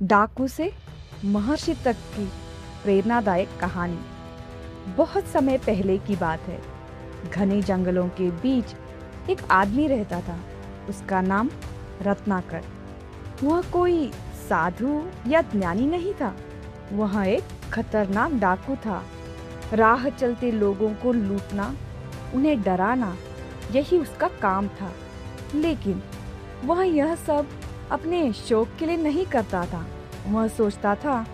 डाकू से महर्षि तक की प्रेरणादायक कहानी। बहुत समय पहले की बात है। घने जंगलों के बीच एक आदमी रहता था। उसका नाम रत्नाकर। वह कोई साधु या ज्ञानी नहीं था। वह एक खतरनाक डाकू था। राह चलते लोगों को लूटना, उन्हें डराना, यही उसका काम था। लेकिन वह यह सब अपने शौक के लिए नहीं करता था। वह सोचता था,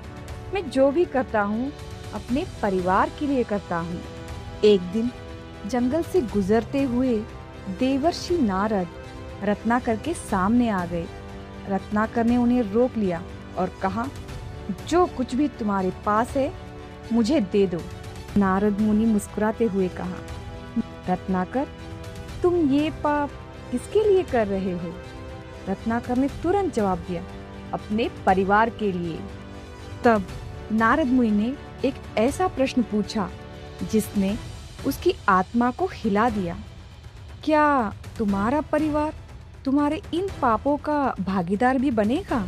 मैं जो भी करता हूँ अपने परिवार के लिए करता हूँ। एक दिन जंगल से गुजरते हुए देवर्षि नारद रत्नाकर के सामने आ गए। रत्नाकर ने उन्हें रोक लिया और कहा, जो कुछ भी तुम्हारे पास है मुझे दे दो। नारद मुनि मुस्कुराते हुए कहा, रत्नाकर, तुम ये पाप किसके लिए कर रहे हो? रत्नाकर ने तुरंत जवाब दिया, अपने परिवार के लिए। तब नारद मुनि ने एक ऐसा प्रश्न पूछा जिसने उसकी आत्मा को हिला दिया। क्या तुम्हारा परिवार तुम्हारे इन पापों का भागीदार भी बनेगा?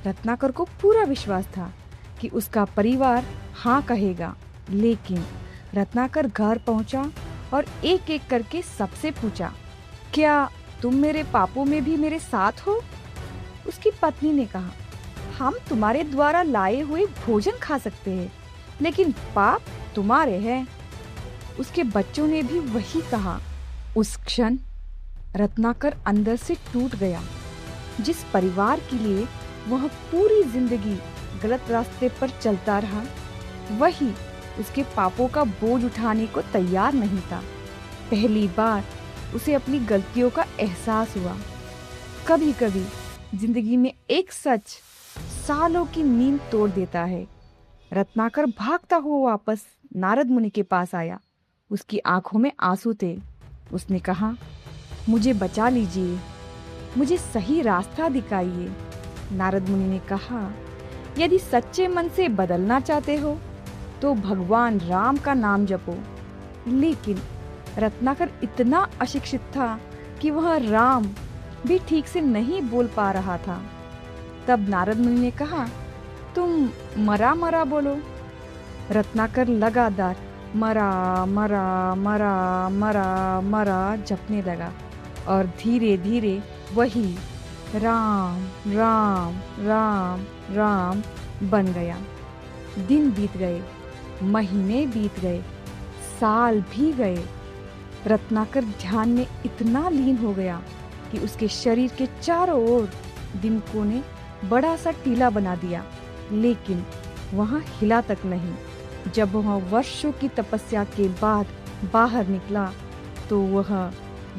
रत्नाकर को पूरा विश्वास था कि उसका परिवार हाँ कहेगा। लेकिन रत्नाकर घर पहुंचा और एक एक करके सबसे पूछा, क्या तुम मेरे पापों में भी मेरे साथ हो? उसकी पत्नी ने कहा, हम तुम्हारे द्वारा लाए हुए भोजन खा सकते हैं, लेकिन पाप तुम्हारे हैं। उसके बच्चों ने भी वही कहा। उस क्षण रत्नाकर अंदर से टूट गया। जिस परिवार के लिए वह पूरी जिंदगी गलत रास्ते पर चलता रहा, वही उसके पापों का बोझ उठाने को तैयार नहीं था। पहली बार उसे अपनी गलतियों का एहसास हुआ। कभी कभी जिंदगी में एक सच सालों की नींद तोड़ देता है। रत्नाकर भागता हुआ वापस नारद मुनि के पास आया। उसकी आंखों में आंसू थे। उसने कहा, मुझे बचा लीजिए, मुझे सही रास्ता दिखाइए। नारद मुनि ने कहा, यदि सच्चे मन से बदलना चाहते हो तो भगवान राम का नाम जपो। लेकिन रत्नाकर इतना अशिक्षित था कि वह राम भी ठीक से नहीं बोल पा रहा था। तब नारद मुनि ने कहा, तुम मरा मरा बोलो। रत्नाकर लगातार मरा मरा मरा मरा मरा जपने लगा और धीरे धीरे वही राम राम राम राम बन गया। दिन बीत गए, महीने बीत गए, साल भी गए। रत्नाकर ध्यान में इतना लीन हो गया कि उसके शरीर के चारों ओर दिमकों ने बड़ा सा टीला बना दिया, लेकिन वहां हिला तक नहीं। जब वह वर्षों की तपस्या के बाद बाहर निकला तो वह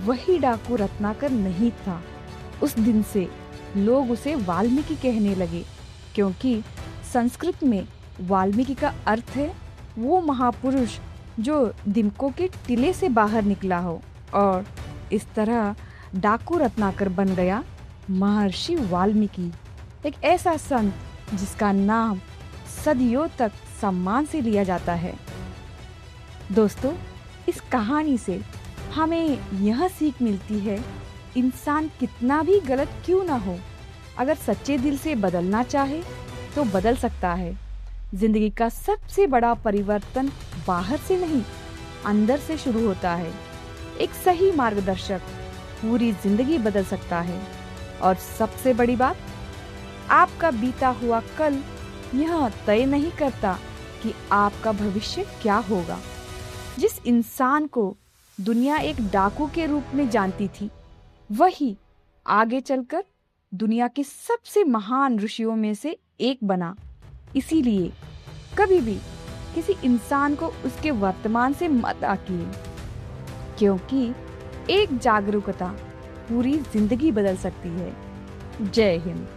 वही डाकू रत्नाकर नहीं था। उस दिन से लोग उसे वाल्मीकि कहने लगे, क्योंकि संस्कृत में वाल्मीकि का अर्थ है वो महापुरुष जो दिमकों के टीले से बाहर निकला हो। और इस तरह डाकू रत्नाकर बन गया महर्षि वाल्मीकि, एक ऐसा संत जिसका नाम सदियों तक सम्मान से लिया जाता है। दोस्तों, इस कहानी से हमें यह सीख मिलती है, इंसान कितना भी गलत क्यों ना हो, अगर सच्चे दिल से बदलना चाहे तो बदल सकता है। जिंदगी का सबसे बड़ा परिवर्तन बाहर से नहीं, अंदर से शुरू होता है। एक सही मार्गदर्शक पूरी जिंदगी बदल सकता है। और सबसे बड़ी बात, आपका बीता हुआ कल यह तय नहीं करता कि आपका भविष्य क्या होगा। जिस इंसान को दुनिया एक डाकू के रूप में जानती थी, वही आगे चलकर दुनिया के सबसे महान ऋषियों में से एक बना। इसीलिए कभी भी किसी इंसान को उसके वर्तमान से मत आकिए, क्योंकि एक जागरूकता पूरी जिंदगी बदल सकती है। जय हिंद।